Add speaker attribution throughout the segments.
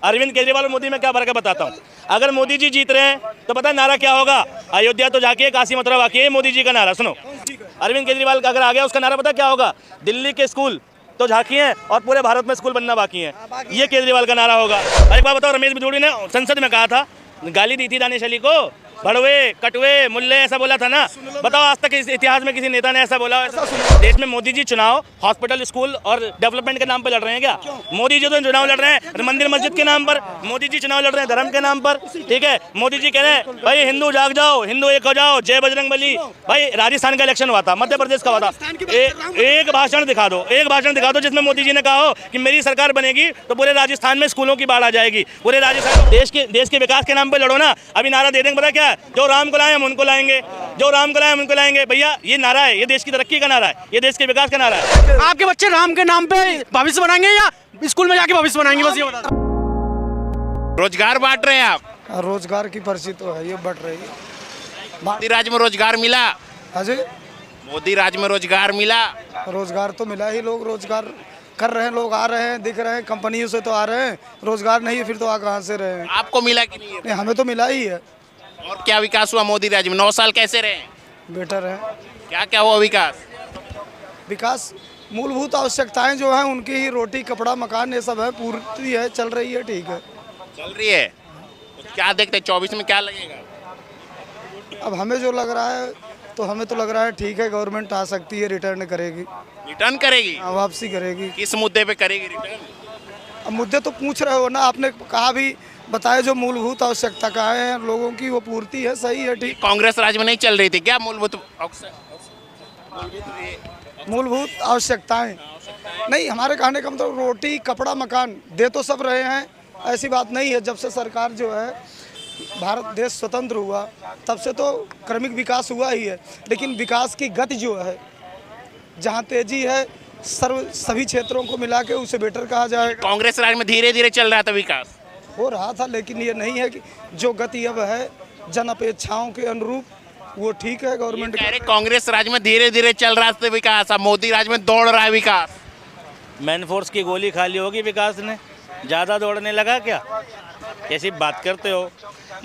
Speaker 1: अरविंद केजरीवाल और मोदी में क्या फर्क है बताता हूँ। अगर मोदी जी जीत रहे हैं तो पता है नारा क्या होगा, अयोध्या तो जाके काशी मथुरा बाकी है, मोदी जी का नारा सुनो। अरविंद केजरीवाल का अगर आ गया उसका नारा पता क्या होगा, दिल्ली के स्कूल तो झांकी हैं और पूरे भारत में स्कूल बनना बाकी है, ये केजरीवाल का नारा होगा। और एक बात बताओ, रमेश बिधूड़ी ने संसद में कहा था, गाली दी थी दानिश अली को, भड़वे कटवे मुल्ले ऐसा बोला था ना। बताओ आज तक इस इतिहास में किसी नेता ने ऐसा बोला? देश में मोदी जी चुनाव हॉस्पिटल स्कूल और डेवलपमेंट के नाम पर लड़ रहे हैं क्या? मोदी जी तो चुनाव लड़ रहे हैं मंदिर मस्जिद के नाम पर, मोदी जी चुनाव लड़ रहे हैं धर्म के नाम पर, ठीक है। मोदी जी कह रहे हैं भाई हिंदू जाग जाओ, हिंदू एक हो जाओ, जय बजरंग बली। भाई राजस्थान का इलेक्शन हुआ था, मध्य प्रदेश का हुआ था, एक भाषण दिखा दो, एक भाषण दिखा दो जिसमें मोदी जी ने कहा हो कि मेरी सरकार बनेगी तो पूरे राजस्थान में स्कूलों की बाढ़ आ जाएगी, पूरे राजस्थान। देश के विकास के नाम पर लड़ो ना। अभी नारा दे देंगे, पता क्या, जो राम को लाए हम उनको लाएंगे, जो राम को लाए हम उनको लाएंगे। भैया ये नारा है, ये देश की तरक्की का नारा है, ये देश के विकास का नारा है।
Speaker 2: आपके बच्चे राम के नाम पे भविष्य बनाएंगे या स्कूल में जाके भविष्य बनाएंगे? बस ये बता दो।
Speaker 3: रोजगार बांट रहे हैं आप?
Speaker 4: रोजगार की पर्ची तो है, ये बढ़ रही है।
Speaker 3: मोदी राज में रोजगार मिला?
Speaker 4: अजय
Speaker 3: मोदी राज में रोजगार मिला?
Speaker 4: रोजगार तो मिला ही, लोग रोजगार कर रहे हैं, लोग आ रहे हैं, दिख रहे हैं, कंपनियों से तो आ रहे हैं। रोजगार नहीं है फिर तो आ कहाँ से रहे हैं?
Speaker 3: आपको मिला कि नहीं?
Speaker 4: नहीं, हमें तो मिला ही है।
Speaker 3: और क्या विकास हुआ मोदी राज में? 9 साल कैसे रहे?
Speaker 4: बेटर है।
Speaker 3: क्या क्या हुआ विकास?
Speaker 4: विकास मूलभूत आवश्यकताएं जो हैं उनकी ही, रोटी कपड़ा मकान ये सब है, पूर्ति है, चल रही है, ठीक है
Speaker 3: चल रही है। तो क्या देखते हैं 24 में क्या लगेगा?
Speaker 4: अब हमें जो लग रहा है तो हमें तो लग रहा है ठीक है, गवर्नमेंट आ सकती है, रिटर्न करेगी,
Speaker 3: रिटर्न करेगी?
Speaker 4: वापसी करेगी।
Speaker 3: किस मुद्दे पे करेगी रिटर्न?
Speaker 4: अब मुद्दे तो पूछ रहे हो ना, आपने कहा भी बताए, जो मूलभूत आवश्यकता कहा है लोगों की वो पूर्ति है, सही है, ठीक।
Speaker 3: कांग्रेस राज में नहीं चल रही थी क्या मूलभूत
Speaker 4: मूलभूत आवश्यकताएं? नहीं, हमारे कहने का मतलब रोटी कपड़ा मकान दे तो सब रहे हैं, ऐसी बात नहीं है। जब से सरकार जो है भारत देश स्वतंत्र हुआ तब से तो क्रमिक विकास हुआ ही है, लेकिन विकास की गति जो है, जहाँ तेजी है सभी क्षेत्रों को मिला के उसे बेटर कहा जाएगा।
Speaker 3: कांग्रेस राज में धीरे धीरे चल रहा था विकास,
Speaker 4: हो रहा था, लेकिन ये नहीं है कि जो गति अब है जन अपेक्षाओं के अनुरूप वो ठीक है। गवर्नमेंट
Speaker 3: कह रहे कांग्रेस राज में धीरे धीरे चल रहा था विकास, अब मोदी राज में दौड़ रहा है विकास।
Speaker 1: मैन फोर्स की गोली खा ली होगी विकास ने, ज़्यादा दौड़ने लगा क्या? कैसी बात करते हो?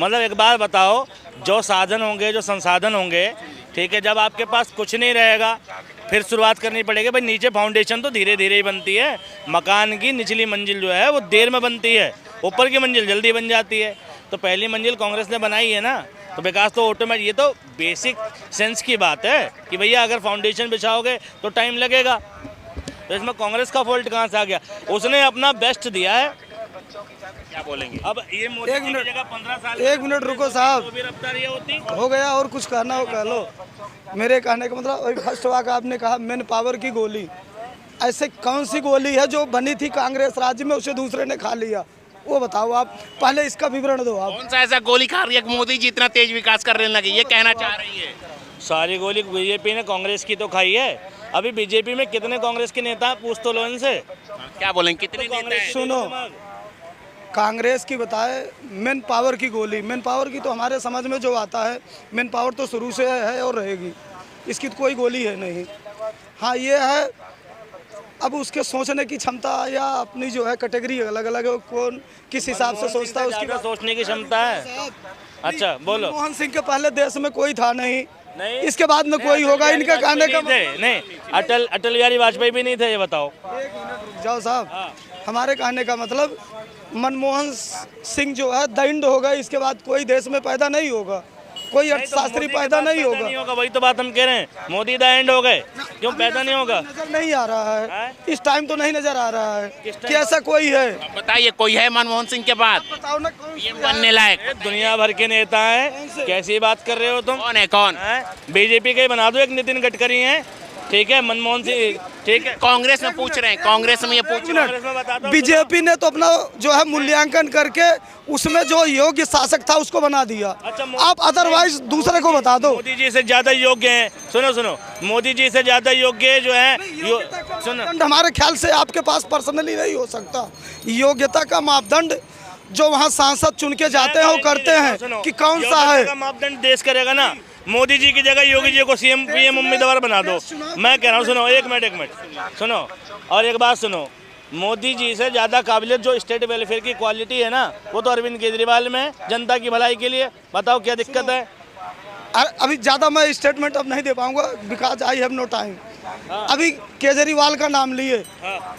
Speaker 1: मतलब एक बात बताओ, जो साधन होंगे, जो संसाधन होंगे, ठीक है, जब आपके पास कुछ नहीं रहेगा फिर शुरुआत करनी पड़ेगी। भाई नीचे फाउंडेशन तो धीरे धीरे ही बनती है, मकान की निचली मंजिल जो है वो देर में बनती है, ऊपर की मंजिल जल्दी बन जाती है। तो पहली मंजिल कांग्रेस ने बनाई है ना, तो विकास तो ऑटोमेटिक, ये तो बेसिक सेंस की बात है कि भैया अगर फाउंडेशन बिछाओगे तो टाइम लगेगा। तो इसमें कांग्रेस का फॉल्ट कहाँ से आ गया? उसने अपना बेस्ट दिया है।
Speaker 3: क्या बोलेंगे?
Speaker 1: अब ये मोदी
Speaker 4: एक
Speaker 1: की
Speaker 4: मिनट,
Speaker 1: जगह 15 साल,
Speaker 4: एक मिनट रुको साहब,
Speaker 1: तो भी रफ्तार ये होती
Speaker 4: हो गया, और कुछ कहना हो कह लो। मेरे कहने का मतलब वही फर्स्ट वाक आपने कहा, मैन पावर की गोली। ऐसे कौन सी गोली है जो बनी थी कांग्रेस राज्य में उसे दूसरे ने खा लिया? वो बताओ आप, पहले इसका विवरण दो आप।
Speaker 3: कौन सा ऐसा गोली खा रही है कि मोदी जी इतना तेज विकास करने लगे, ये कहना चाह रही है?
Speaker 1: सारी गोली बीजेपी ने कांग्रेस की तो खाई है। अभी बीजेपी में कितने कांग्रेस के नेता हैं, पूछ तो लो इनसे।
Speaker 3: क्या बोलेंगे, कितने नेता हैं?
Speaker 4: सुनो, कांग्रेस की बताए मैन पावर की गोली। मैन पावर की तो हमारे समझ में जो आता है, मैन पावर तो शुरू से है और रहेगी, इसकी तो कोई गोली है नहीं। हाँ ये है, अब उसके सोचने की क्षमता या अपनी जो है कैटेगरी अलग अलग है, कौन किस हिसाब से सोचता है उसकी
Speaker 1: सोचने की क्षमता है। अच्छा बोलो।
Speaker 4: मनमोहन सिंह के पहले देश में कोई था नहीं, इसके बाद में कोई होगा, इनका कहने का
Speaker 1: नहीं, अटल बिहारी वाजपेयी भी नहीं थे, ये बताओ।
Speaker 4: एक मिनट रुक जाओ साहब, हमारे कहने का मतलब मनमोहन सिंह जो है दैंड होगा, इसके बाद कोई देश में पैदा नहीं होगा, कोई अर्थशास्त्री पैदा नहीं होगा।
Speaker 1: वही तो बात हम कह रहे हैं, मोदी द एंड हो गए, क्यों पैदा नहीं होगा?
Speaker 4: नजर नहीं आ रहा है इस टाइम, तो नहीं नजर आ रहा है कि ऐसा कोई है।
Speaker 3: बताइए, कोई है मनमोहन सिंह के बाद
Speaker 4: बताओ ना, कौन
Speaker 3: ये बनने लायक?
Speaker 1: दुनिया भर के नेता हैं, कैसी बात कर रहे हो तुम?
Speaker 3: कौन है? कौन?
Speaker 1: बीजेपी के बना दो, एक नितिन गडकरी हैं, ठीक है, मनमोहन सिंह, ठीक है।
Speaker 3: कांग्रेस में पूछ रहे हैं, कांग्रेस में ये पूछ रहे हैं।
Speaker 4: बीजेपी ने तो अपना जो है मूल्यांकन करके उसमें जो योग्य शासक था उसको बना दिया।
Speaker 1: अच्छा,
Speaker 4: आप अदरवाइज दूसरे को बता दो।
Speaker 1: मोदी जी से ज्यादा योग्य हैं, सुनो, मोदी जी से ज्यादा योग्य जो है, सुनो,
Speaker 4: हमारे ख्याल से आपके पास पर्सनली नहीं हो सकता। योग्यता का मापदंड जो वहाँ सांसद चुन के जाते हैं वो करते हैं कि कौन सा है।
Speaker 1: मापदंड देश करेगा ना। मोदी जी की जगह योगी जी को सीएम पीएम उम्मीदवार बना दो। मैं कह रहा हूँ, सुनो, एक मिनट सुनो, और एक बात सुनो, मोदी जी से ज़्यादा काबिलियत जो स्टेट वेलफेयर की क्वालिटी है ना, वो तो अरविंद केजरीवाल में है, जनता की भलाई के लिए। बताओ क्या दिक्कत है?
Speaker 4: अभी ज़्यादा मैं स्टेटमेंट अब नहीं दे पाऊंगा, because I have no time. अभी केजरीवाल का नाम लिए,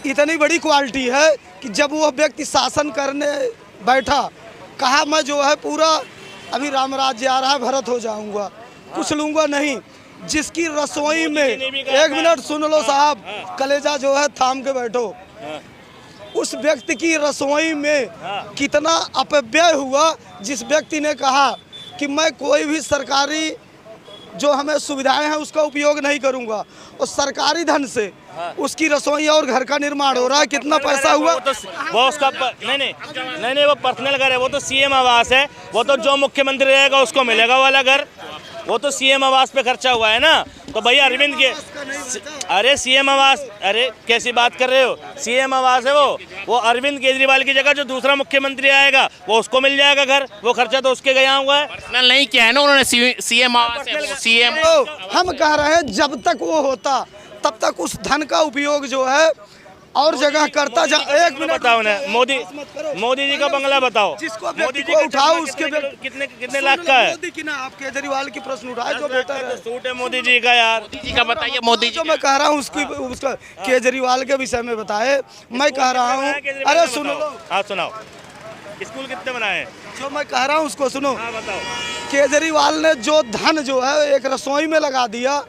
Speaker 4: इतनी बड़ी क्वालिटी है कि जब वो व्यक्ति शासन करने बैठा, कहा मैं जो है पूरा अभी राम राज्य आ रहा है, भरत हो जाऊंगा, कुछ लूंगा नहीं। जिसकी रसोई में, एक मिनट सुन लो साहब, कलेजा जो है थाम के बैठो। उस व्यक्ति की रसोई में कितना अपव्यय हुआ, जिस व्यक्ति ने कहा कि मैं कोई भी सरकारी जो हमें सुविधाएं हैं उसका उपयोग नहीं करूंगा, और सरकारी धन से उसकी रसोई और घर का निर्माण हो रहा है। कितना पैसा हुआ?
Speaker 1: वो उसका नहीं, वो पर्सनल घर है, वो तो सीएम आवास है, वो तो जो मुख्यमंत्री रहेगा उसको मिलेगा वाला घर, वो तो सीएम आवास पे खर्चा हुआ है ना। तो भैया अरविंद के, अरे सीएम आवास, अरे कैसी बात कर रहे हो, सीएम आवास है वो अरविंद केजरीवाल की जगह जो दूसरा मुख्यमंत्री आएगा वो उसको मिल जाएगा घर, वो खर्चा तो उसके गया हुआ है।
Speaker 3: पर्सनल नहीं किया है ना उन्होंने, सीएम आवास है, वो सीएम।
Speaker 4: हम कह रहे हैं जब तक वो होता तब तक उस धन का उपयोग जो है और जगह करता जा। एक मिनट
Speaker 1: बताओ ना, मोदी जी का बंगला बताओ,
Speaker 4: जिसको व्यक्ति को उठाओ उसके
Speaker 1: कितने लाख का है?
Speaker 4: मोदी की ना, आप केजरीवाल की प्रश्न उठाए जो बेटर है।
Speaker 1: सूट है मोदी जी का यार।
Speaker 3: मोदी जी का बताइए, मोदी जी
Speaker 4: जो मैं कह रहा हूँ उसका केजरीवाल के विषय में बताए। मैं कह रहा हूँ, अरे सुनो,
Speaker 1: हाँ सुनाओ, स्कूल कितने बनाए हैं?
Speaker 4: जो मैं कह रहा हूँ उसको सुनो।
Speaker 1: हाँ बताओ।
Speaker 4: केजरीवाल ने जो धन जो है एक रसोई में लगा दिया,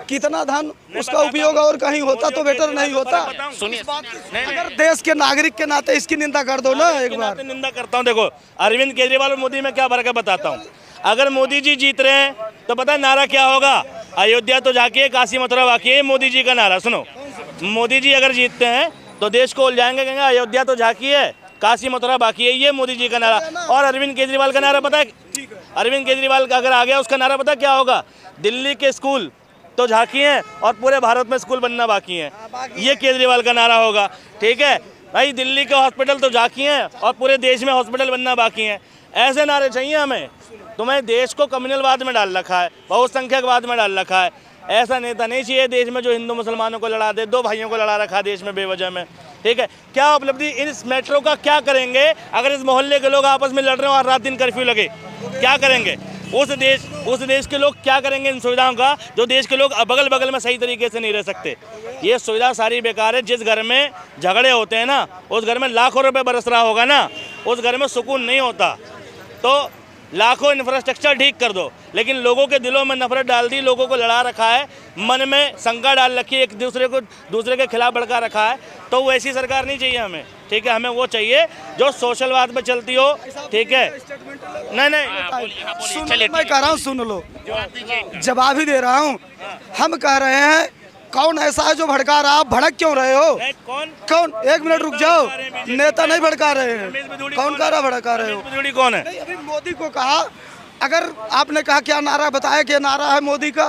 Speaker 4: कितना धन उसका उपयोग और कहीं होता तो बेटर नहीं होता?
Speaker 3: सुनिए,
Speaker 4: अगर देश के नागरिक के नाते इसकी निंदा कर दो ना एक बार।
Speaker 1: निंदा करता हूँ। देखो अरविंद केजरीवाल और मोदी में क्या फर्क है बताता हूँ। अगर मोदी जी जीत रहे हैं तो पता है नारा क्या होगा? अयोध्या तो झांकिए, काशी मथुरा वाकिए, मोदी जी का नारा। सुनो, मोदी जी अगर जीतते हैं तो देश को उलझाएंगे, कहेंगे अयोध्या तो झांकिए, काशी मथुरा बाकी है, ये मोदी जी का नारा। और अरविंद केजरीवाल का नारा पता है? अरविंद केजरीवाल का अगर आ गया उसका नारा पता क्या होगा? दिल्ली के स्कूल तो झांकी हैं और पूरे भारत में स्कूल बनना बाकी है, ये केजरीवाल का नारा होगा। ठीक है भाई, दिल्ली के हॉस्पिटल तो झांकी हैं और पूरे देश में हॉस्पिटल बनना बाकी हैं। ऐसे नारे चाहिए हमें। तुम्हें देश को कम्युनलवाद में डाल रखा है, बहुसंख्यकवाद में डाल रखा है। ऐसा नेता नहीं चाहिए देश में जो हिंदू मुसलमानों को लड़ा दे, दो भाइयों को लड़ा रखा है देश में बेवजह में। ठीक है, क्या उपलब्धि इस मेट्रो का क्या करेंगे अगर इस मोहल्ले के लोग आपस में लड़ रहे हो और रात दिन कर्फ्यू लगे? क्या करेंगे? उस देश के लोग क्या करेंगे इन सुविधाओं का, जो देश के लोग बगल बगल में सही तरीके से नहीं रह सकते? ये सुविधा सारी बेकार है। जिस घर में झगड़े होते हैं ना, उस घर में लाखों रुपए बरस रहा होगा ना, उस घर में सुकून नहीं होता। तो लाखों इंफ्रास्ट्रक्चर ठीक कर दो, लेकिन लोगों के दिलों में नफरत डाल दी, लोगों को लड़ा रखा है, मन में शंका डाल रखी है, एक दूसरे के खिलाफ भड़का रखा है। तो वैसी सरकार नहीं चाहिए हमें। ठीक है, हमें वो चाहिए जो सोशलवाद पे चलती हो। ठीक है, नहीं
Speaker 4: चलिए मैं कह रहा हूँ, सुन लो, जवाब ही दे रहा हूँ। हम कह रहे हैं कौन ऐसा है जो भड़का रहा? आप भड़क क्यों रहे हो? कौन? एक मिनट रुक जाओ, नेता नहीं भड़का रहे हैं। कौन कह रहा भड़का रहे हो?
Speaker 1: कौन है?
Speaker 4: अभी मोदी को कहा, अगर आपने कहा क्या नारा बताया, क्या नारा है मोदी का,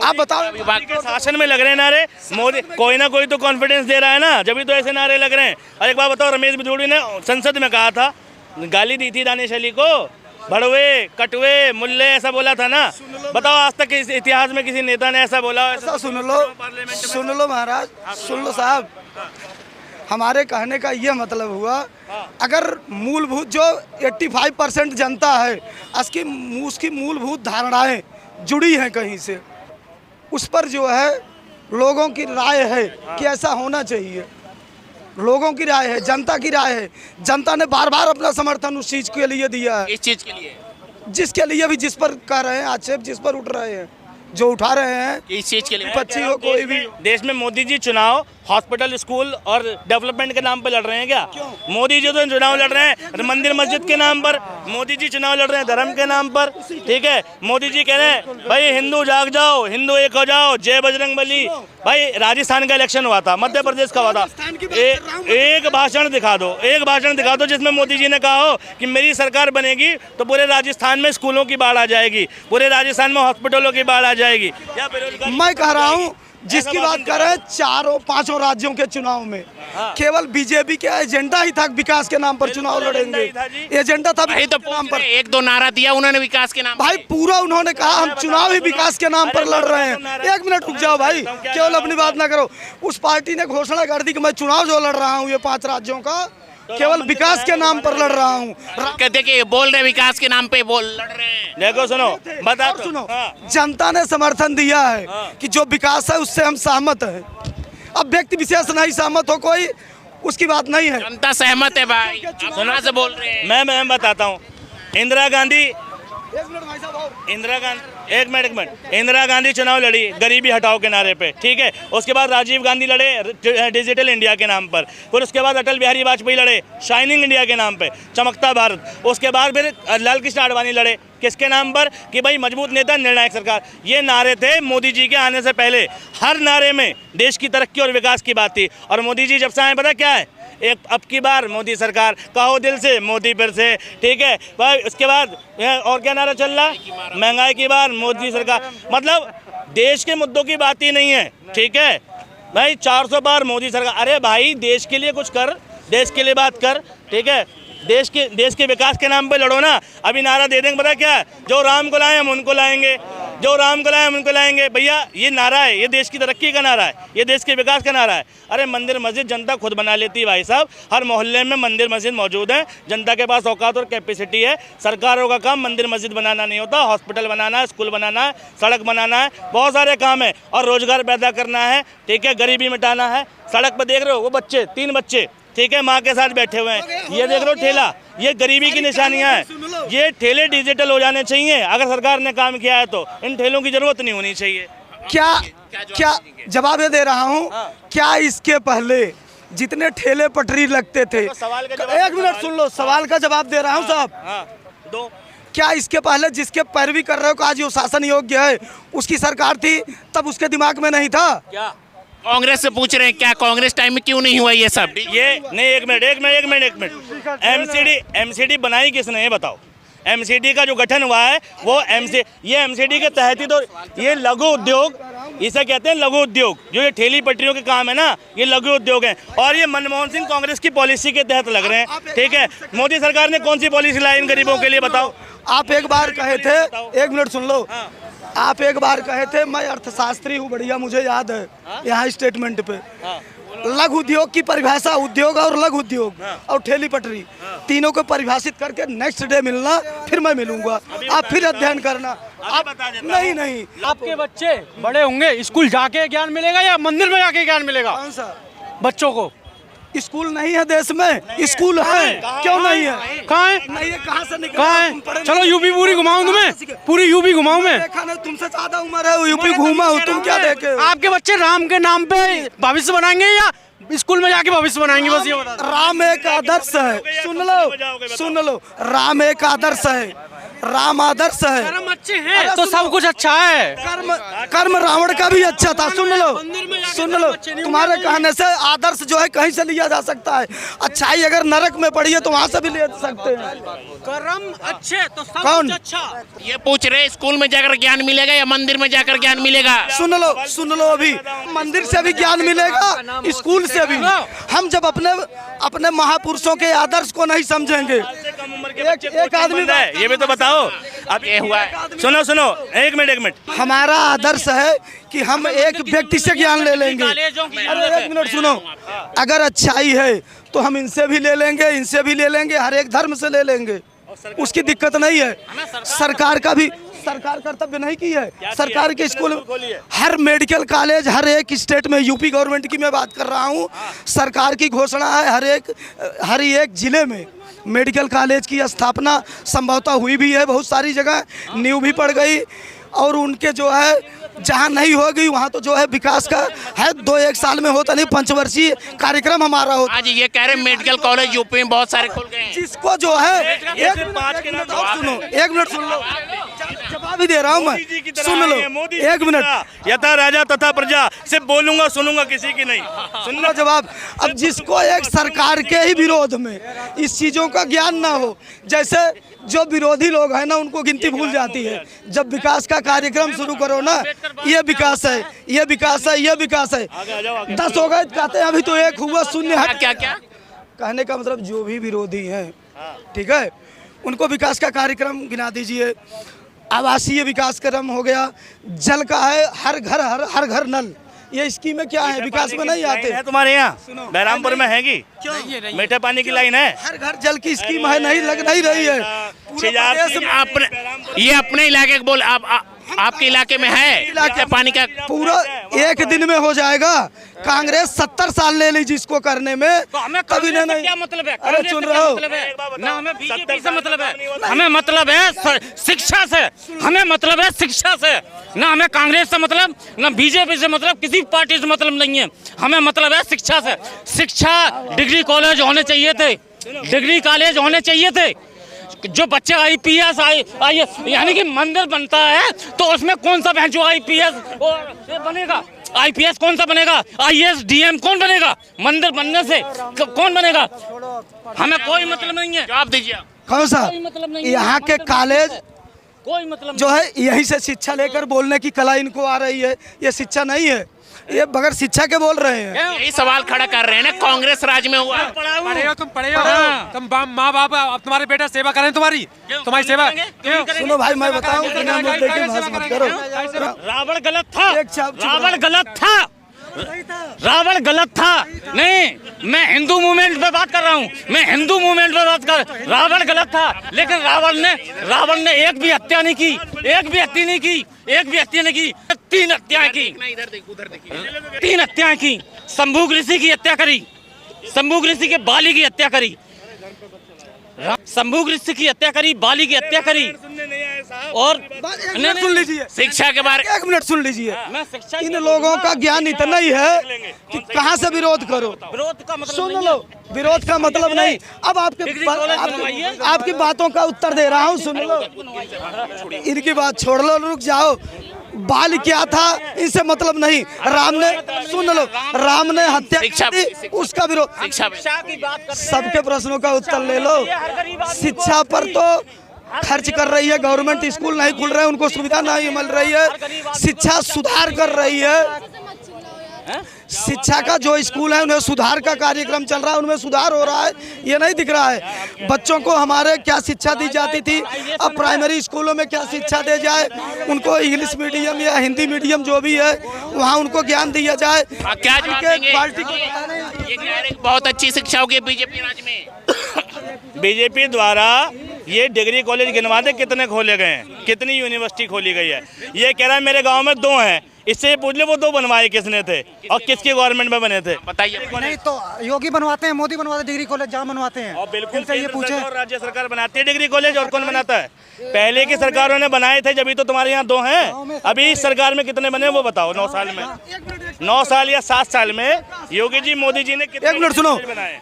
Speaker 4: आप बताओ।
Speaker 1: के शासन में लग रहे हैं नारे, मोदी कोई ना कोई तो कॉन्फिडेंस दे रहा है ना, जब भी तो ऐसे नारे लग रहे हैं। और एक बात बताओ, रमेश बिधूड़ी ने संसद में कहा था, गाली दी थी दानिश अली को, भड़वे कटवे मुल्ले ऐसा बोला था ना। बताओ आज तक इस इतिहास में किसी नेता ने ऐसा बोला?
Speaker 4: ऐसा सुन लो महाराज, सुन लो साहब। हमारे कहने का ये मतलब हुआ, अगर मूलभूत जो 85% जनता है उसकी मूलभूत धारणाएं जुड़ी हैं कहीं से, उस पर जो है लोगों की राय है कि ऐसा होना चाहिए। लोगों की राय है, जनता की राय है। जनता ने बार बार अपना समर्थन उस चीज के लिए दिया है।
Speaker 3: इस चीज के लिए,
Speaker 4: जिसके लिए भी, जिस पर कह रहे हैं आक्षेप, जिस पर उठ रहे हैं, जो उठा रहे हैं,
Speaker 3: इस चीज के लिए
Speaker 4: पक्षी हो कोई भी।
Speaker 1: देश में मोदी जी चुनाव हॉस्पिटल, स्कूल और डेवलपमेंट के नाम पर लड़ रहे हैं क्या? मोदी जी तो चुनाव लड़ रहे हैं मंदिर मस्जिद के नाम पर, मोदी जी चुनाव लड़ रहे हैं धर्म के नाम पर। ठीक है, मोदी जी कह रहे हैं भाई हिंदू जाग जाओ, हिंदू एक हो जाओ, जय बजरंग बली। भाई राजस्थान का इलेक्शन हुआ था, मध्य प्रदेश का हुआ था, एक भाषण दिखा दो जिसमें मोदी जी ने कहा हो कि मेरी सरकार बनेगी तो पूरे राजस्थान में स्कूलों की बाढ़ आ जाएगी, पूरे राजस्थान में हॉस्पिटलों की बाढ़ आ जाएगी।
Speaker 4: मैं कह रहा हूँ जिसकी
Speaker 1: ऐसा
Speaker 4: बात
Speaker 1: भाषण
Speaker 4: करें चारों पांचों राज्यों के चुनाव में केवल बीजेपी का एजेंडा ही था विकास के नाम पर चुनाव
Speaker 1: एजेंडा ही था
Speaker 4: लड़ेंगे। एजेंडा था
Speaker 3: वही तो
Speaker 4: विकास के नाम
Speaker 3: पूछ
Speaker 4: पर।
Speaker 3: रहे हैं, एक दो नारा दिया उन्होंने विकास के नाम
Speaker 4: भाई
Speaker 3: पे।
Speaker 4: पूरा उन्होंने कहा हम चुनाव ही विकास के नाम पर लड़ रहे हैं। एक मिनट रुक जाओ भाई, केवल अपनी बात ना करो। उस पार्टी ने घोषणा कर दी कि मैं चुनाव जो लड़ रहा हूँ ये 5 राज्यों का केवल विकास के नाम पर लड़ रहा हूँ।
Speaker 3: कहते कि बोल रहे विकास के नाम पे बोल लड़ रहे हैं।
Speaker 1: देखो सुनो बता
Speaker 4: और सुनो,
Speaker 1: हाँ।
Speaker 4: जनता ने समर्थन दिया है कि जो विकास है उससे हम सहमत हैं। अब व्यक्ति विशेष नहीं सहमत हो कोई, उसकी बात नहीं है।
Speaker 3: जनता सहमत है भाई, आप सुना से बोल रहे हैं।
Speaker 1: मैं बताता हूँ। इंदिरा गांधी
Speaker 4: एक मिनट भाई साहब और।
Speaker 1: एक मिनट इंदिरा गांधी चुनाव लड़ी गरीबी हटाओ के नारे पे, ठीक है। उसके बाद राजीव गांधी लड़े डिजिटल इंडिया के नाम पर, फिर उसके बाद अटल बिहारी वाजपेयी लड़े शाइनिंग इंडिया के नाम पे, चमकता भारत। उसके बाद फिर लाल कृष्ण आडवाणी लड़े किसके नाम पर कि भाई मजबूत नेता निर्णायक सरकार। ये नारे थे मोदी जी के आने से पहले। हर नारे में देश की तरक्की और विकास की बात थी। और मोदी जी जब से आए पता क्या है, एक अब की बार मोदी सरकार, कहो दिल से मोदी फिर से, ठीक है भाई। उसके बाद और क्या नारा चल रहा है, महंगाई की बार मोदी सरकार। मतलब देश के मुद्दों की बात ही नहीं है, ठीक है भाई। 400 बार मोदी सरकार। अरे भाई देश के लिए कुछ कर, देश के लिए बात कर, ठीक है। देश के विकास के नाम पे लड़ो ना। अभी नारा दे देंगे पता क्या है, जो राम को लाए हम उनको लाएंगे, जो राम को लाए हम उनको लाएंगे। भैया ये नारा है, ये देश की तरक्की का नारा है, ये देश के विकास का नारा है। अरे मंदिर मस्जिद जनता खुद बना लेती है भाई साहब। हर मोहल्ले में मंदिर मस्जिद मौजूद है, जनता के पास औकात और कैपेसिटी है। सरकारों का काम मंदिर मस्जिद बनाना नहीं होता, हॉस्पिटल बनाना है, स्कूल बनाना है, सड़क बनाना है, बहुत सारे काम है। और रोजगार पैदा करना है, ठीक है, गरीबी मिटाना है। सड़क पर देख रहे हो वो बच्चे, 3 बच्चे, ठीक है, माँ के साथ बैठे हुए हैं। ये देख लो ठेला, ये गरीबी की निशानियां हैं। ये ठेले डिजिटल हो जाने चाहिए। अगर सरकार ने काम किया है तो इन ठेलों की जरूरत नहीं होनी चाहिए।
Speaker 4: क्या जवाब ये दे रहा हूँ, क्या इसके पहले जितने ठेले पटरी लगते थे,
Speaker 1: तो सवाल का जवाब-
Speaker 4: एक मिनट सुन लो, सवाल का जवाब दे रहा हूँ साहब।
Speaker 1: हाँ, दो
Speaker 4: क्या इसके पहले जिसके पैरवी कर रहे हो आज जो शासन योग्य है उसकी सरकार थी, तब उसके दिमाग में नहीं था?
Speaker 1: क्या
Speaker 3: कांग्रेस से पूछ रहे हैं क्या कांग्रेस टाइम में क्यों नहीं हुआ ये सब?
Speaker 1: ये नहीं, एक मिनट एमसीडी बनाई किसने, ये बताओ। एमसीडी का जो गठन हुआ है वो एमसीडी के तहत ही तो ये लघु उद्योग, इसे कहते हैं लघु उद्योग। जो ये ठेली पटरियों के काम है ना, ये लघु उद्योग हैं। और ये मनमोहन सिंह कांग्रेस की पॉलिसी के तहत लग रहे हैं, ठीक है। मोदी सरकार ने कौन सी पॉलिसी लाई इन गरीबों के लिए, बताओ।
Speaker 4: आप एक बार कहे थे, एक मिनट सुन लो, आप एक बार कहे थे मैं अर्थशास्त्री हूँ, बढ़िया मुझे याद है यहाँ स्टेटमेंट पे। लघु उद्योग की परिभाषा, उद्योग और लघु उद्योग और ठेली पटरी तीनों को परिभाषित करके नेक्स्ट डे मिलना, फिर मैं मिलूंगा, आप फिर अध्ययन करना। आप नहीं
Speaker 2: आपके बच्चे बड़े होंगे, स्कूल जाके ज्ञान मिलेगा या मंदिर में जाके ज्ञान मिलेगा?
Speaker 4: कौन सा
Speaker 2: बच्चों को
Speaker 4: स्कूल नहीं है देश में? स्कूल है, क्यों नहीं है?
Speaker 2: कहाँ है?
Speaker 4: नहीं है, कहाँ से निकला?
Speaker 2: कहाँ
Speaker 4: तुम पढ़े
Speaker 2: है? चलो यूपी पूरी घुमाऊं तुम्हें, पूरी यूपी घुमाऊं मैं।
Speaker 4: देखा नहीं, तुमसे ज्यादा उम्र है, यूपी घूमा हूँ, तुम क्या देखे?
Speaker 2: आपके बच्चे राम के नाम पे भविष्य बनाएंगे या स्कूल में जाके भविष्य बनाएंगे? बस ये बता दो।
Speaker 4: राम एक आदर्श है, सुन लो, राम एक आदर्श है, राम आदर्श है।
Speaker 2: कर्म अच्छे हैं तो सब कुछ अच्छा है।
Speaker 4: कर्म रावण का भी अच्छा था, सुन लो, तुम्हारे कहने से आदर्श जो है कहीं से लिया जा सकता है। अच्छाई अगर नरक में पड़ी है तो वहाँ से भी ले सकते हैं।
Speaker 2: कर्म अच्छे तो सब
Speaker 4: कौन?
Speaker 2: कुछ अच्छा।
Speaker 3: ये पूछ रहे स्कूल में जाकर ज्ञान मिलेगा या मंदिर में जाकर ज्ञान मिलेगा?
Speaker 4: सुन लो, अभी मंदिर से भी ज्ञान मिलेगा, स्कूल से भी। हम जब अपने महापुरुषों के आदर्श को नहीं समझेंगे, एक आदमी
Speaker 1: है, ये भी तो बताओ। अब ये हुआ है, सुनो एक मिनट
Speaker 4: हमारा आदर्श है कि हम एक व्यक्ति से ज्ञान ले लेंगे। अरे एक मिनट सुनो, अगर अच्छाई है तो हम इनसे भी ले लेंगे, इनसे भी ले लेंगे, हर एक धर्म से ले लेंगे, उसकी दिक्कत नहीं है। सरकार का भी कर्तव्य नहीं की है। सरकार के स्कूल, हर मेडिकल कॉलेज, हर एक स्टेट में, यूपी गवर्नमेंट की मैं बात कर रहा हूँ, सरकार की घोषणा है हर एक जिले में मेडिकल कॉलेज की स्थापना संभवतः हुई भी है, बहुत सारी जगह नींव भी पड़ गई। और उनके जो है जहाँ नहीं होगी वहाँ तो जो है विकास का है, 2-1 साल में होता नहीं, 5 वर्षीय कार्यक्रम हमारा होता।
Speaker 3: आज ये कह रहे मेडिकल कॉलेज यूपी में बहुत सारे खुल गए हैं।
Speaker 4: जिसको जो है
Speaker 1: एक मिनट, 5 के नाम
Speaker 4: एक मिनट सुन लो, जवाब ही दे रहा हूँ मैं,
Speaker 1: मोदी जी की तरह
Speaker 4: सुन लो
Speaker 1: आएंगे, मोदी जी
Speaker 4: एक
Speaker 1: की
Speaker 4: मिनट,
Speaker 1: तरह। यथा राजा तथा प्रजा, सिर्फ बोलूंगा सुनूंगा, किसी की नहीं
Speaker 4: सुनना जवाब। अब जिसको एक सरकार के ही विरोध में इस चीज़ों का ज्ञान ना हो, जैसे जो विरोधी लोग हैं ना उनको गिनती भूल जाती है। जब विकास का कार्यक्रम शुरू करो ना, ये विकास है, ये विकास है, ये विकास है, 10 हो गए कहते हैं अभी तो एक हुआ, शून्य है।
Speaker 3: क्या क्या
Speaker 4: कहने का मतलब जो भी विरोधी हैं, ठीक है, उनको विकास का कार्यक्रम गिना दीजिए। आवासीय विकास क्रम हो गया, जल का है, हर घर नल, ये स्कीमें क्या है, विकास में नहीं आते
Speaker 1: है तुम्हारे यहाँ बहरामपुर में हैगी? मीठे पानी की लाइन है,
Speaker 4: हर घर जल की स्कीम है, नहीं लग नहीं रही है।
Speaker 3: ये अपने इलाके का बोल, आपके इलाके में है पानी का?
Speaker 4: पूरा एक दिन में हो जाएगा। कांग्रेस 70 साल ले ली जिसको करने में,
Speaker 5: तो हमें
Speaker 4: कभी
Speaker 5: कांग्रेस से
Speaker 4: नहीं।
Speaker 5: क्या मतलब है?
Speaker 4: अरे
Speaker 5: कांग्रेस
Speaker 4: सुन
Speaker 5: से
Speaker 4: रहे
Speaker 5: क्या
Speaker 4: हो,
Speaker 5: मतलब है? ना हमें बीजेपी से
Speaker 1: 70
Speaker 5: मतलब है,
Speaker 1: साल
Speaker 5: हमें मतलब है शिक्षा से, हमें मतलब है शिक्षा से। ना हमें कांग्रेस से मतलब, ना बीजेपी से मतलब, किसी पार्टी से मतलब नहीं है, हमें मतलब है शिक्षा से। शिक्षा, डिग्री कॉलेज होने चाहिए थे, डिग्री कॉलेज होने चाहिए थे। जो बच्चे IPS यानी कि मंदिर बनता है तो उसमें कौन सा जो IPS और बनेगा, IPS कौन सा बनेगा, IAS DM कौन बनेगा? मंदिर बनने से कौन बनेगा? हमें कोई मतलब नहीं है।
Speaker 3: जवाब दीजिए।
Speaker 4: कौन सा?
Speaker 5: कोई मतलब नहीं है।
Speaker 4: यहाँ के कॉलेज
Speaker 5: कोई मतलब
Speaker 4: जो है यहीं से शिक्षा लेकर बोलने की कला इनको आ रही है, ये शिक्षा नहीं है, ये बगैर शिक्षा के बोल रहे हैं।
Speaker 3: यही सवाल खड़ा कर रहे हैं ना, कांग्रेस राज में हुआ।
Speaker 2: पढ़े हो, तुम पढ़े हो, तुम माँ बाप, अब तुम्हारे बेटा सेवा करें, तुम्हारी सेवा।
Speaker 4: सुनो भाई, मैं बताऊं, बिना मुद्दे के बहस मत करो।
Speaker 5: रावण गलत था,
Speaker 4: एक छाप-
Speaker 5: रावण गलत था, रावण गलत था। नहीं, मैं हिंदू मूवमेंट पे बात कर रहा हूँ, मैं हिंदू मूवमेंट पे बात कर। रावण गलत था, लेकिन रावण ने एक भी हत्या नहीं की, एक भी हत्या नहीं की, एक भी हत्या नहीं की। 3 हत्याएं की, 3 हत्याएं की। शंभू ऋषि की हत्या करी, शंभू ऋषि के बाली की हत्या करी, शंभू ऋषि की हत्या करी, बाली की हत्या करी। और
Speaker 4: सुन लीजिए,
Speaker 3: शिक्षा के बारे
Speaker 4: 1 मिनट सुन लीजिए।
Speaker 5: मैं शिक्षा
Speaker 4: इन लोगों का ज्ञान इतना ही है कि कहाँ से विरोध करो।
Speaker 5: विरोध का मतलब
Speaker 4: सुन
Speaker 5: नहीं
Speaker 4: लो,
Speaker 5: है।
Speaker 4: विरोध का मतलब नहीं। अब
Speaker 5: डिग्री कॉलेज बनवाइए।
Speaker 4: आपकी बातों का उत्तर दे रहा हूँ, सुन लो। इनकी बात छोड़ लो, रुक जाओ। बाल क्या था इनसे मतलब नहीं। राम ने, सुन लो, राम ने हत्या की, उसका विरोध।
Speaker 3: शिक्षा
Speaker 5: की बात कर,
Speaker 4: सबके प्रश्नों का उत्तर ले लो। शिक्षा पर तो खर्च कर रही है गवर्नमेंट, स्कूल नहीं खुल रहे हैं, उनको सुविधा नहीं मिल रही है। शिक्षा सुधार कर रही है, शिक्षा का जो स्कूल है उन्हें सुधार का कार्यक्रम चल रहा है, उनमें सुधार हो रहा है, ये नहीं दिख रहा है। बच्चों को हमारे क्या शिक्षा दी जाती थी, अब प्राइमरी स्कूलों में क्या शिक्षा दी जाए, उनको इंग्लिश मीडियम या हिंदी मीडियम जो भी है वहाँ उनको ज्ञान दिया जाए।
Speaker 3: क्या जवाब देंगे?
Speaker 4: क्वालिटी को पता नहीं।
Speaker 3: ये कह रहे हैं बहुत अच्छी शिक्षा होगी बीजेपी राज में।
Speaker 1: बीजेपी द्वारा ये डिग्री कॉलेज गिनवा दे कितने खोले गए हैं, कितनी यूनिवर्सिटी खोली गई है। ये कह रहा है मेरे गांव में 2 हैं, इससे पूछ ले वो 2 बनवाए किसने थे और किसके गवर्नमेंट में बने थे,
Speaker 3: बताइए।
Speaker 6: नहीं तो योगी बनवाते हैं, मोदी बनवाते हैं, डिग्री कॉलेज जहाँ बनवाते हैं।
Speaker 1: और बिल्कुल
Speaker 6: इनसे ये
Speaker 1: केंद्र
Speaker 6: पूछे,
Speaker 1: सरकार और राज्य सरकार बनाती है डिग्री कॉलेज, और कौन बनाता है? पहले की सरकारों ने बनाए थे, जब तो तुम्हारे यहाँ 2 हैं। अभी इस सरकार में कितने बने वो बताओ? 9 साल में, 9 साल या 7 साल में योगी जी, मोदी जी ने कितने
Speaker 4: 1 मिनट सुनो।
Speaker 1: बनाए?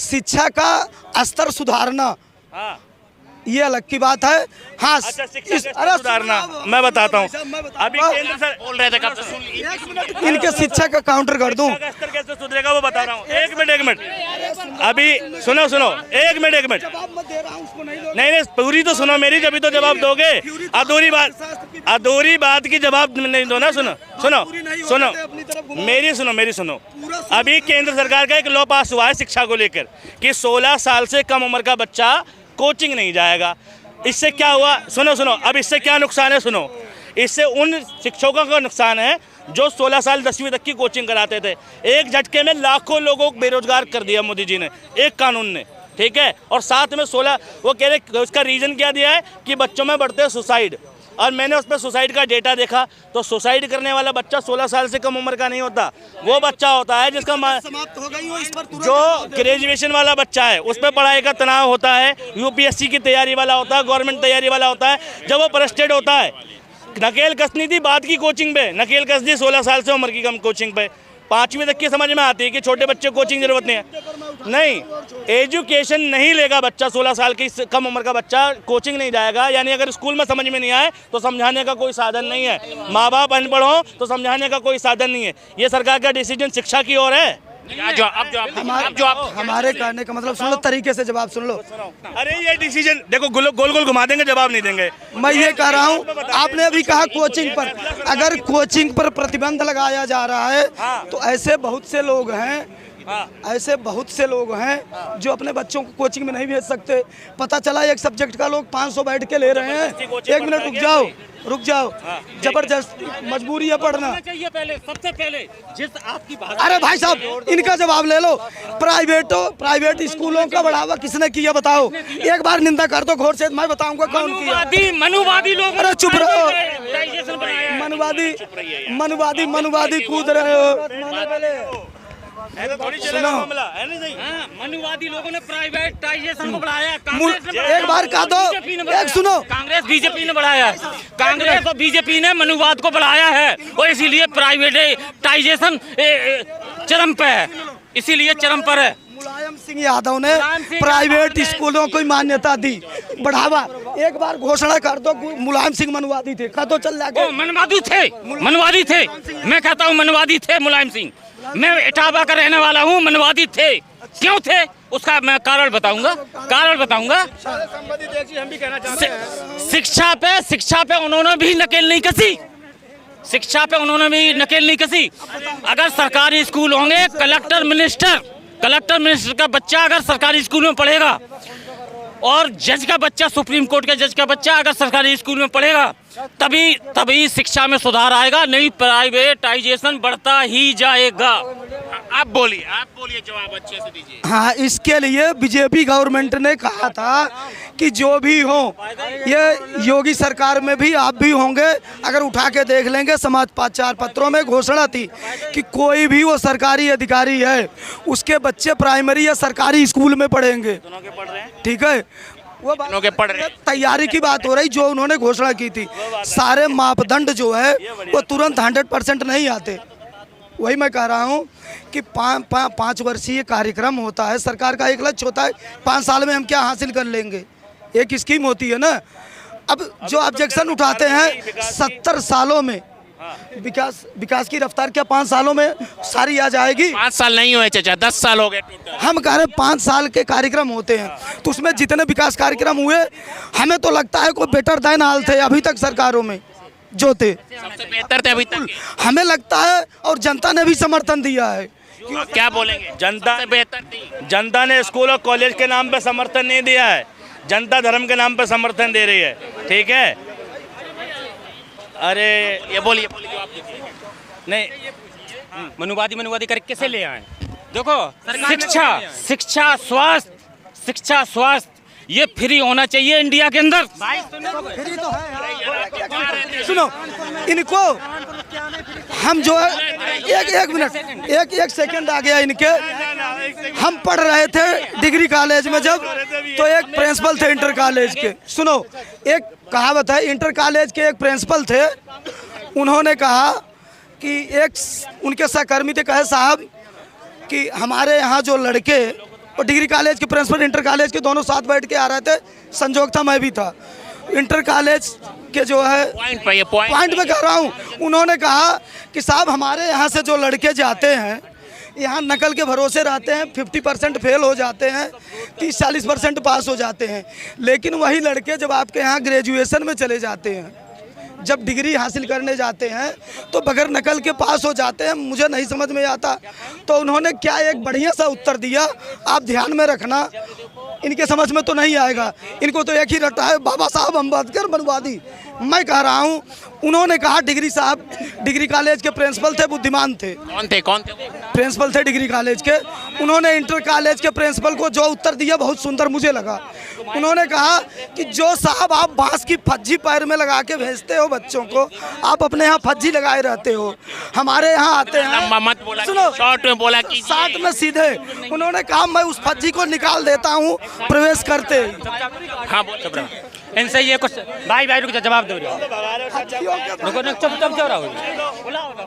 Speaker 4: शिक्षा का स्तर सुधारना
Speaker 1: हाँ,
Speaker 4: ये अलग की बात है। हाँ,
Speaker 1: अच्छा, शिक्षा का स्तर सुधारना मैं बताता हूँ। अभी केंद्र सर
Speaker 3: बोल रहे थे कब से, सुन लीजिए।
Speaker 4: इनके शिक्षा का काउंटर कर दूं।
Speaker 1: शिक्षा का स्तर कैसे सुधरेगा वो बता रहा हूँ। 1 मिनट अभी सुनो 1 मिनट। नहीं, पूरी तो सुनो मेरी, जब तो जवाब दोगे। अधूरी बात की जवाब नहीं दो ना। मेरी सुनो। अभी केंद्र सरकार का एक लॉ पास हुआ है शिक्षा को लेकर कि 16 साल से कम उम्र का बच्चा कोचिंग नहीं जाएगा। इससे क्या हुआ? सुनो। अब इससे क्या नुकसान है? सुनो, इससे उन शिक्षकों का नुकसान है जो 16 साल 10वीं तक की कोचिंग कराते थे। एक झटके में लाखों लोगों को बेरोजगार कर दिया मोदी जी ने, एक कानून ने, ठीक है। और साथ में 16, वो कह रहे, उसका रीज़न क्या दिया है कि बच्चों में बढ़ते हैं सुसाइड। और मैंने उस पर सुसाइड का डेटा देखा तो सुसाइड करने वाला बच्चा 16 साल से कम उम्र का नहीं होता। वो बच्चा होता है जिसका
Speaker 4: समाप्त हो गई हो, इस पर तुरंत
Speaker 1: जो ग्रेजुएशन वाला बच्चा है, उस पर पढ़ाई का तनाव होता है, UPSC की तैयारी वाला होता है, गवर्नमेंट तैयारी वाला होता है। जब वो फ्रस्ट्रेट होता है, नकेल कसनी थी बात की कोचिंग पे, नकेल कस दी 16 साल से उम्र की कम कोचिंग पे, 5वीं तक की समझ में आती है कि छोटे बच्चे को कोचिंग जरूरत नहीं है। नहीं, एजुकेशन नहीं लेगा बच्चा, 16 साल की कम उम्र का बच्चा कोचिंग नहीं जाएगा, यानी अगर स्कूल में समझ में नहीं आए तो समझाने का कोई साधन नहीं है। माँ बाप अनपढ़ हो तो समझाने का कोई साधन नहीं है। ये सरकार का डिसीजन शिक्षा की ओर है।
Speaker 4: हमारे कहने का मतलब सुन लो, तरीके से जवाब सुन लो।
Speaker 1: अरे ये डिसीजन देखो, गोल गोल घुमा देंगे, जवाब नहीं देंगे।
Speaker 4: मैं ये कह रहा हूँ, आपने अभी कहा कोचिंग पर, अगर कोचिंग पर प्रतिबंध लगाया जा रहा है तो ऐसे बहुत से लोग हैं, ऐसे बहुत से लोग हैं जो अपने बच्चों को कोचिंग में नहीं भेज सकते। पता चला एक सब्जेक्ट का लोग 500 बैठ के ले रहे हैं। 1 मिनट रुक जाओ, जबरदस्ती मजबूरी है पढ़ना
Speaker 5: चाहिए। पहले सबसे पहले जिस आपकी बात,
Speaker 4: अरे भाई साहब इनका जवाब ले लो। प्राइवेट स्कूलों का बढ़ावा किसने किया बताओ? एक बार निंदा कर दो घोर से, मैं बताऊंगा कौन किया।
Speaker 5: मनुवादी लोग।
Speaker 4: अरे चुप रहो, मनुवादी कूद रहे हो।
Speaker 1: सुनो,
Speaker 5: मनुवादी लोगों ने प्राइवेटाइजेशन को बढ़ाया।
Speaker 4: एक बार कह दो, एक सुनो,
Speaker 5: कांग्रेस बीजेपी ने बढ़ाया, कांग्रेस और बीजेपी ने मनुवाद को बढ़ाया है और इसीलिए प्राइवेटाइजेशन चरम पे है, इसीलिए चरम पर है।
Speaker 4: मुलायम सिंह यादव ने प्राइवेट स्कूलों को मान्यता दी, बढ़ावा। एक बार घोषणा कर दो, मुलायम सिंह मनवादी थे, कह दो चल जाके।
Speaker 5: मनवादी थे, मैं कहता हूँ मनवादी थे मुलायम सिंह। मैं इटावा का रहने वाला हूँ, मनवादी थे। क्यों थे उसका मैं कारण बताऊंगा। शिक्षा पे उन्होंने भी नकेल नहीं कसी। अगर सरकारी स्कूल होंगे, कलेक्टर मिनिस्टर का बच्चा अगर सरकारी स्कूल में पढ़ेगा और जज का बच्चा, सुप्रीम कोर्ट के जज का बच्चा अगर सरकारी स्कूल में पढ़ेगा, तभी शिक्षा में सुधार आएगा, नहीं प्राइवेटाइजेशन बढ़ता ही जाएगा।
Speaker 3: आप बोलिए जवाब अच्छे से दीजिए।
Speaker 4: हाँ, इसके लिए बीजेपी गवर्नमेंट ने कहा था कि जो भी हो, ये योगी सरकार में भी आप भी होंगे, अगर उठा के देख लेंगे समाचार पत्रों में घोषणा थी कि कोई भी वो सरकारी अधिकारी है उसके बच्चे प्राइमरी या सरकारी स्कूल में पढ़ेंगे। ठीक है, वो
Speaker 3: पढ़ रहे,
Speaker 4: तैयारी की बात हो रही जो उन्होंने घोषणा की थी। सारे मापदंड जो है वो तुरंत 100% नहीं आते। वही मैं कह रहा हूँ कि 5 वर्षीय कार्यक्रम होता है, सरकार का एक लक्ष्य होता है, 5 साल में हम क्या हासिल कर लेंगे, एक स्कीम होती है ना। अब जो ऑब्जेक्शन उठाते हैं 70 सालों में विकास की रफ्तार क्या 5 सालों में सारी आ जाएगी?
Speaker 3: 5 साल नहीं हुए चाचा, 10 साल हो गए टोटल।
Speaker 4: हम कह रहे 5 साल के कार्यक्रम होते हैं, तो उसमें जितने विकास कार्यक्रम हुए, हमें तो लगता है कोई बेटर देन हाल थे अभी तक सरकारों में जो थे,
Speaker 3: सबसे बेहतर थे अभी तक,
Speaker 4: हमें लगता है। और जनता ने भी समर्थन दिया है।
Speaker 3: क्या बोलेंगे?
Speaker 1: जनता
Speaker 3: सबसे बेहतर थी।
Speaker 1: जनता ने स्कूल और कॉलेज के नाम पे समर्थन नहीं दिया है, जनता धर्म के नाम पे समर्थन दे रही है। ठीक है, अरे
Speaker 3: ये बोलिए जवाब दीजिए।
Speaker 5: नहीं, मनुवादी करके कैसे ले आए? देखो, शिक्षा स्वास्थ्य ये फ्री होना चाहिए इंडिया के अंदर।
Speaker 6: फ्री तो है।
Speaker 4: सुनो, इनको हम जो है एक मिनट, एक सेकंड आ गया इनके। हम पढ़ रहे थे डिग्री कॉलेज में जब, तो एक प्रिंसिपल थे इंटर कॉलेज के। सुनो, एक कहावत है, इंटर कॉलेज के एक प्रिंसिपल थे, उन्होंने कहा कि एक उनके सहकर्मी थे, कहे साहब कि हमारे यहाँ जो लड़के, और डिग्री कॉलेज के प्रिंसिपल इंटर कॉलेज के दोनों साथ बैठ के आ रहे थे, संजोग था मैं भी था। इंटर कॉलेज के जो है पॉइंट में कह रहा हूँ, उन्होंने कहा कि साहब हमारे यहाँ से जो लड़के जाते हैं, यहाँ नकल के भरोसे रहते हैं, 50% फेल हो जाते हैं, 30-40% पास हो जाते हैं, लेकिन वही लड़के जब आपके यहाँ ग्रेजुएशन में चले जाते हैं, जब डिग्री हासिल करने जाते हैं, तो बगैर नकल के पास हो जाते हैं। मुझे नहीं समझ में आता। तो उन्होंने क्या एक बढ़िया सा उत्तर दिया, आप ध्यान में रखना, इनके समझ में तो नहीं आएगा, इनको तो एक ही रटा है, बाबा साहब अम्बेडकर मनवादी। मैं कह रहा हूँ, उन्होंने कहा डिग्री कॉलेज के प्रिंसिपल थे, बुद्धिमान थे।
Speaker 3: कौन थे?
Speaker 4: प्रिंसिपल थे डिग्री कॉलेज के। उन्होंने इंटर कॉलेज के प्रिंसिपल को जो उत्तर दिया बहुत सुंदर मुझे लगा। उन्होंने कहा कि जो साहब आप बांस की फज्जी पैर में लगा के भेजते हो बच्चों को, आप अपने यहाँ फज्जी लगाए रहते हो, हमारे यहाँ आते हैं, सुनो,
Speaker 3: शॉर्ट में बोला कि
Speaker 4: साथ में सीधे उन्होंने कहा मैं उस फज्जी को निकाल देता हूँ प्रवेश करते ही।
Speaker 3: हाँ बोल।
Speaker 5: इनसे ये कुछ भाई रुक जा, जवाब दो रुको ना, चुप रहो।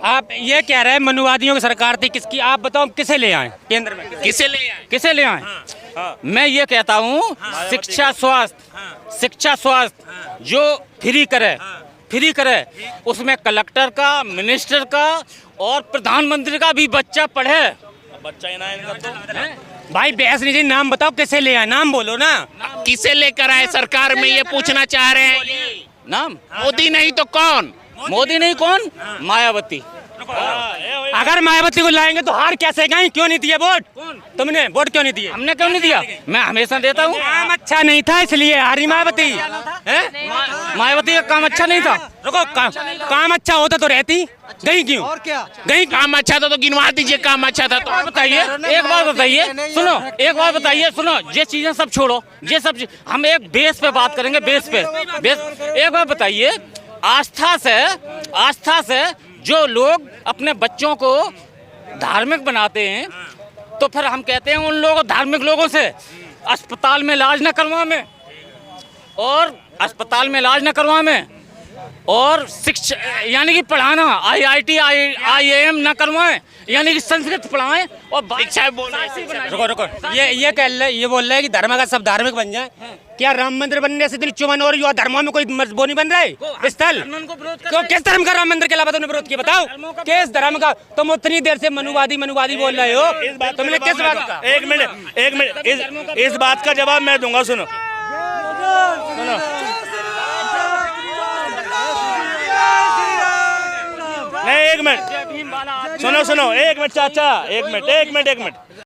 Speaker 5: आप ये कह रहे हैं मनुवादियों की सरकार थी किसकी, आप बताओ किसे ले आए केंद्र में, किसे ले आए? मैं ये कहता हूँ शिक्षा स्वास्थ्य जो फ्री करे उसमें कलेक्टर का, मिनिस्टर का और प्रधानमंत्री का भी बच्चा पढ़े।
Speaker 1: बच्चा ही ना इनका तो
Speaker 5: भाई बहस नहीं, नाम बताओ किसे ले आए, नाम बोलो ना।
Speaker 3: किसे लेकर आए सरकार में, ये पूछना चाह रहे हैं।
Speaker 5: नाम
Speaker 3: मोदी नहीं तो कौन?
Speaker 5: मोदी नहीं कौन? मायावती। अगर मायावती को लाएंगे तो हार कैसे गए? क्यों नहीं दिए वोट? तुमने वोट क्यों नहीं दिए? हमने क्यों नहीं दिया? मैं हमेशा देता हूँ। काम अच्छा नहीं था इसलिए हारी मायावती। मायावती का काम अच्छा नहीं था। रुको, काम अच्छा होता तो रहती, गई क्यों?
Speaker 6: और क्या?
Speaker 5: गई
Speaker 3: काम अच्छा था तो गिनवा दीजिए, काम अच्छा था तो
Speaker 5: बताइए। एक बात बताइए, सुनो, ये चीजें सब छोड़ो, ये सब हम एक बेस पे बात करेंगे, बेस। एक बात बताइए, आस्था से जो लोग अपने बच्चों को धार्मिक बनाते हैं तो फिर हम कहते हैं उन लोगों धार्मिक लोगों से अस्पताल में इलाज न करवाएं और शिक्षा यानी कि पढ़ाना IIT IIM न करवाएं, यानी कि संस्कृत पढ़ाएं और शिक्षा बोले। रुको, ये बोल रहा है कि धर्म का सब धार्मिक बन जाए। क्या राम मंदिर बनने से दिल चुमन और युवा धर्मों में कोई वो नहीं बन रहा है स्थल? क्यों, किस धर्म का राम मंदिर के अलावा तुमने विरोध किया? बताओ किस धर्म का? तुम उतनी देर से मनुवादी बोल रहे हो, तुमने किस बात का?
Speaker 1: एक मिनट, इस बात का जवाब मैं दूंगा। सुनो, नहीं एक मिनट, सुनो, एक मिनट चाचा, एक मिनट।